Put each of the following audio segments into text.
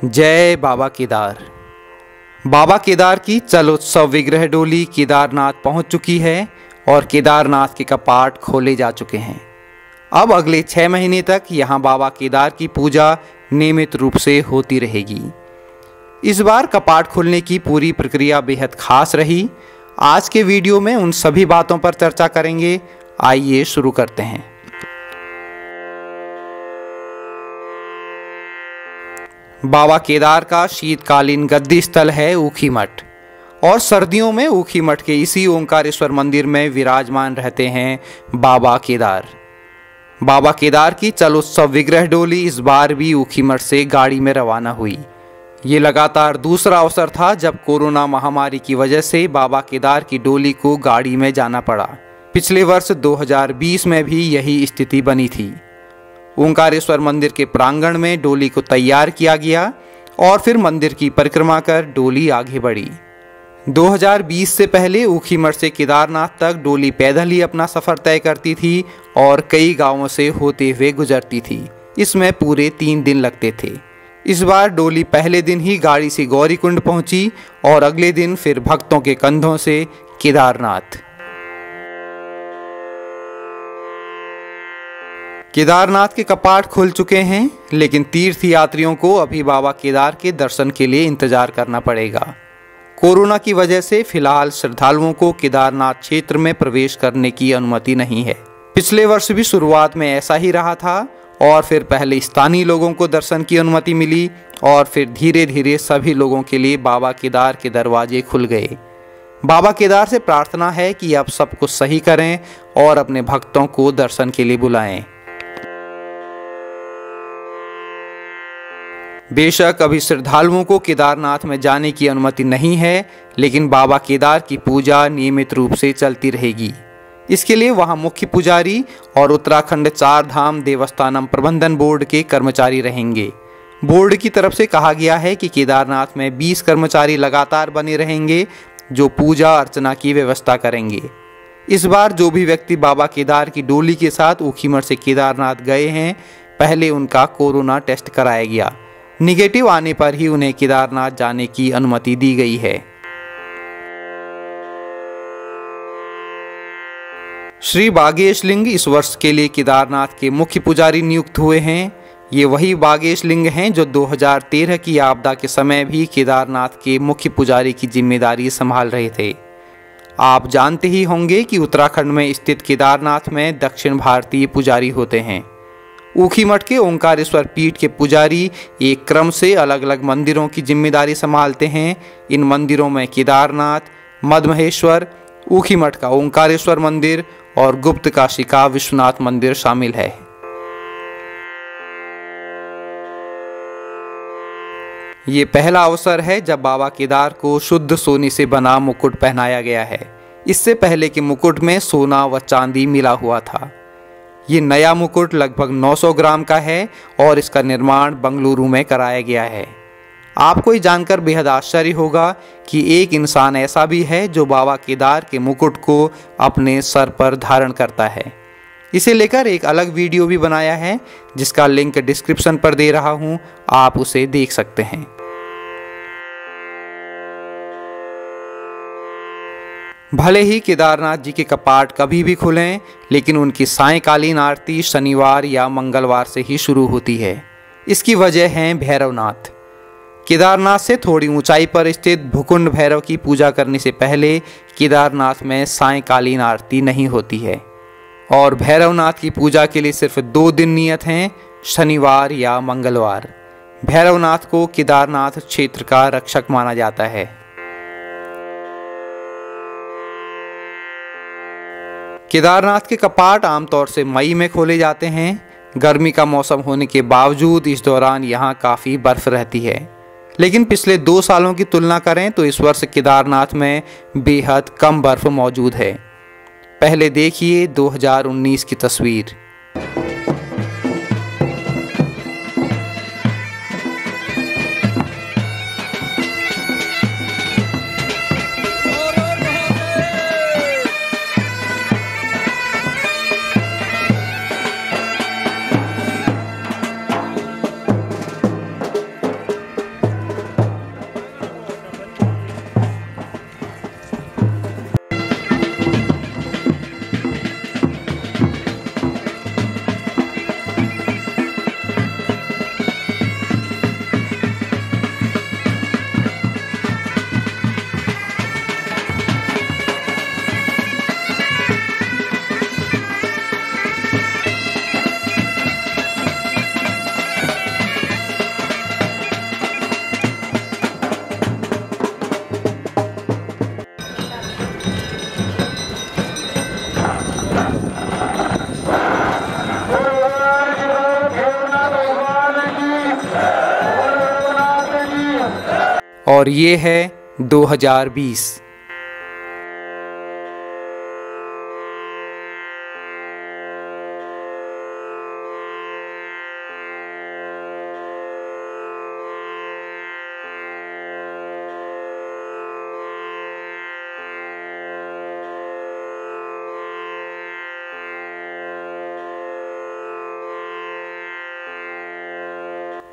जय बाबा केदार। बाबा केदार की चल उत्सव विग्रह डोली केदारनाथ पहुंच चुकी है और केदारनाथ के कपाट खोले जा चुके हैं। अब अगले 6 महीने तक यहां बाबा केदार की पूजा नियमित रूप से होती रहेगी। इस बार कपाट खुलने की पूरी प्रक्रिया बेहद खास रही। आज के वीडियो में उन सभी बातों पर चर्चा करेंगे। आइए शुरू करते हैं। बाबा केदार का शीतकालीन गद्दी स्थल है ऊखीमठ और सर्दियों में ऊखीमठ के इसी ओंकारेश्वर मंदिर में विराजमान रहते हैं बाबा केदार। बाबा केदार की चल उत्सव विग्रह डोली इस बार भी ऊखीमठ से गाड़ी में रवाना हुई। ये लगातार दूसरा अवसर था जब कोरोना महामारी की वजह से बाबा केदार की डोली को गाड़ी में जाना पड़ा। पिछले वर्ष 2020 में भी यही स्थिति बनी थी। ओंकारेश्वर मंदिर के प्रांगण में डोली को तैयार किया गया और फिर मंदिर की परिक्रमा कर डोली आगे बढ़ी। 2020 से पहले ऊखीमठ से केदारनाथ तक डोली पैदल ही अपना सफर तय करती थी और कई गांवों से होते हुए गुजरती थी। इसमें पूरे 3 दिन लगते थे। इस बार डोली पहले दिन ही गाड़ी से गौरीकुंड पहुंची और अगले दिन फिर भक्तों के कंधों से केदारनाथ। केदारनाथ के कपाट खुल चुके हैं, लेकिन तीर्थ यात्रियों को अभी बाबा केदार के दर्शन के लिए इंतजार करना पड़ेगा। कोरोना की वजह से फिलहाल श्रद्धालुओं को केदारनाथ क्षेत्र में प्रवेश करने की अनुमति नहीं है। पिछले वर्ष भी शुरुआत में ऐसा ही रहा था और फिर पहले स्थानीय लोगों को दर्शन की अनुमति मिली और फिर धीरे धीरे सभी लोगों के लिए बाबा केदार के दरवाजे खुल गए। बाबा केदार से प्रार्थना है कि अब सब कुछ सही करें और अपने भक्तों को दर्शन के लिए बुलाएं। बेशक अभी श्रद्धालुओं को केदारनाथ में जाने की अनुमति नहीं है, लेकिन बाबा केदार की पूजा नियमित रूप से चलती रहेगी। इसके लिए वहां मुख्य पुजारी और उत्तराखंड 4 धाम देवस्थानम प्रबंधन बोर्ड के कर्मचारी रहेंगे। बोर्ड की तरफ से कहा गया है कि केदारनाथ में 20 कर्मचारी लगातार बने रहेंगे जो पूजा अर्चना की व्यवस्था करेंगे। इस बार जो भी व्यक्ति बाबा केदार की डोली के साथ ऊखीमठ से केदारनाथ गए हैं, पहले उनका कोरोना टेस्ट कराया गया। निगेटिव आने पर ही उन्हें केदारनाथ जाने की अनुमति दी गई है। श्री बागेश लिंग इस वर्ष के लिए केदारनाथ के मुख्य पुजारी नियुक्त हुए हैं। ये वही बागेश लिंग हैं जो 2013 की आपदा के समय भी केदारनाथ के मुख्य पुजारी की जिम्मेदारी संभाल रहे थे। आप जानते ही होंगे कि उत्तराखंड में स्थित केदारनाथ में दक्षिण भारतीय पुजारी होते हैं। ऊखीमठ के ओंकारेश्वर पीठ के पुजारी एक क्रम से अलग अलग मंदिरों की जिम्मेदारी संभालते हैं। इन मंदिरों में केदारनाथ, मदमहेश्वर, ऊखीमठ का ओंकारेश्वर मंदिर और गुप्त काशी का विश्वनाथ मंदिर शामिल है। ये पहला अवसर है जब बाबा केदार को शुद्ध सोने से बना मुकुट पहनाया गया है। इससे पहले के मुकुट में सोना व चांदी मिला हुआ था। ये नया मुकुट लगभग 900 ग्राम का है और इसका निर्माण बंगलुरु में कराया गया है। आपको ये जानकर बेहद आश्चर्य होगा कि एक इंसान ऐसा भी है जो बाबा केदार के मुकुट को अपने सर पर धारण करता है। इसे लेकर एक अलग वीडियो भी बनाया है जिसका लिंक डिस्क्रिप्शन पर दे रहा हूँ, आप उसे देख सकते हैं। भले ही केदारनाथ जी के कपाट कभी भी खुलें, लेकिन उनकी सायंकालीन आरती शनिवार या मंगलवार से ही शुरू होती है। इसकी वजह है भैरवनाथ। केदारनाथ से थोड़ी ऊंचाई पर स्थित भुकुंड भैरव की पूजा करने से पहले केदारनाथ में सायंकालीन आरती नहीं होती है और भैरवनाथ की पूजा के लिए सिर्फ 2 दिन नियत हैं, शनिवार या मंगलवार। भैरवनाथ को केदारनाथ क्षेत्र का रक्षक माना जाता है। केदारनाथ के कपाट आमतौर से मई में खोले जाते हैं। गर्मी का मौसम होने के बावजूद इस दौरान यहाँ काफ़ी बर्फ रहती है, लेकिन पिछले 2 सालों की तुलना करें तो इस वर्ष केदारनाथ में बेहद कम बर्फ मौजूद है। पहले देखिए 2019 की तस्वीर। और ये है 2020।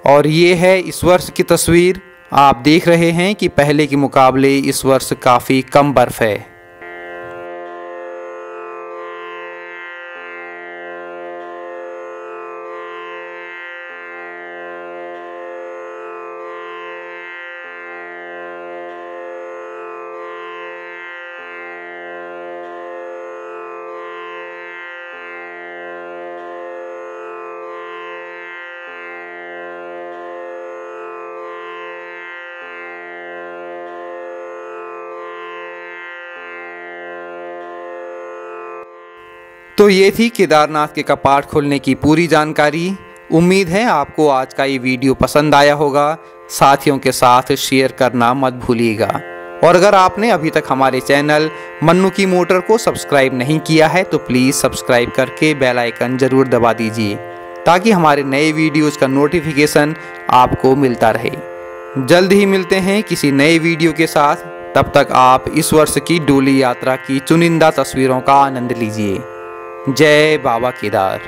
और ये है इस वर्ष की तस्वीर। आप देख रहे हैं कि पहले के मुकाबले इस वर्ष काफ़ी कम बर्फ़ है। तो ये थी केदारनाथ के कपाट खुलने की पूरी जानकारी। उम्मीद है आपको आज का ये वीडियो पसंद आया होगा। साथियों के साथ शेयर करना मत भूलिएगा। और अगर आपने अभी तक हमारे चैनल मन्नू की मोटर को सब्सक्राइब नहीं किया है तो प्लीज़ सब्सक्राइब करके बेल आइकन ज़रूर दबा दीजिए, ताकि हमारे नए वीडियोज़ का नोटिफिकेशन आपको मिलता रहे। जल्द ही मिलते हैं किसी नए वीडियो के साथ। तब तक आप इस वर्ष की डोली यात्रा की चुनिंदा तस्वीरों का आनंद लीजिए। जय बाबा केदार।